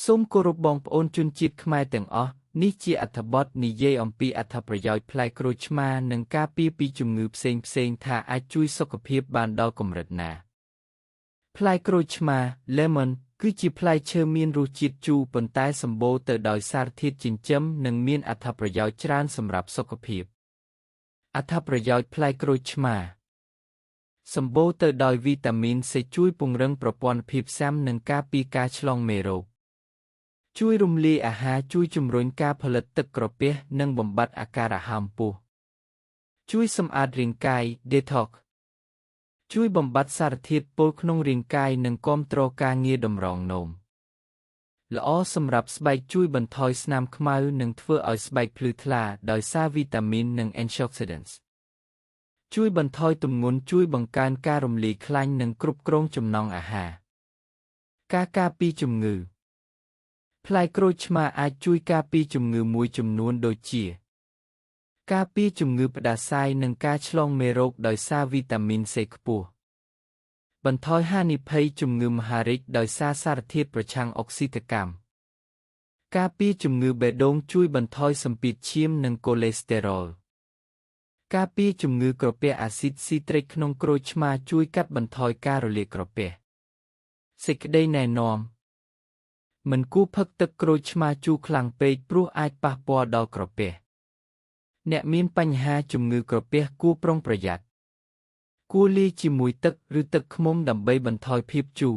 សូមគោរពបងប្អូនជនជាតិខ្មែរទាំងអស់នេះជាអត្ថបទនិយាយអំពីអត្ថប្រយោជន៍ផ្លែក្រូចឆ្មានិងការពារពីជំងឺផ្សេងៗថាអាចជួយសុខភាពបានដល់កម្រិតណាផ្លែក្រូចឆ្មា Lemon គឺជាផ្លែឈើមានរសជាតិជូរប៉ុន្តែសម្បូរទៅដោយសារធាតុចិញ្ចឹមនិងមានអត្ថប្រយោជន៍ច្រើនសម្រាប់សុខភាពអត្ថប្រយោជន៍ផ្លែក្រូចឆ្មាសម្បូរទៅដោយវីតាមីន C ជួយពង្រឹងប្រព័ន្ធភាពស៊ាំនិងការពារការឆ្លងមេរោគជួយរំលាយអាហារជួយជំរុញការផលិតទឹកក្រពះនិងបំបាត់អាការៈហើមពោះជួយសម្អាតរាងកាយ Detox ជួយបំបាត់សារធាតុពុលក្នុងរាងកាយនិងគាំទ្រការងារតម្រងនោមល្អសម្រាប់ស្បែកជួយបន្ថយស្នាមខ្មៅនិងធ្វើឲ្យស្បែកភ្លឺថ្លាដោយសារវីតាមីននិង Antioxidants ជួយបន្ថយទម្ងន់ជួយបង្កើនការរំលាយខ្លាញ់និងគ្រប់គ្រងចំណង់អាហារការពារជំងឺផ្លែក្រូចឆ្មាអាចជួយការពារជំងឺមួយចំនួនដូចជាការពារជំងឺផ្ដាសាយនិងការឆ្លងមេរោគដោយសារវីតាមីន C ខ្ពស់បន្ថយហានិភ័យជំងឺមហារីកដោយសារសារធាតុប្រឆាំងអុកស៊ីតកម្មការពារជំងឺបេះដូងជួយបន្ថយសម្ពាធឈាមនិងកូលេស្តេរ៉ុលការពារជំងឺក្រពះអាស៊ីតស៊ីត្រិកក្នុងក្រូចឆ្មាជួយកាត់បន្ថយការរលាកក្រពះសេចក្តីណែនាំមិនគួរផឹកទឹកក្រូចឆ្មាជូរខ្លាំងពេកព្រោះអាចប៉ះពាល់ដល់ក្រពះអ្នកមានបញ្ហាជំងឺក្រពះគួរប្រុងប្រយ័ត្នគួរលាយជាមួយទឹកឬទឹកឃ្មុំដើម្បីបន្ថយភាពជូរ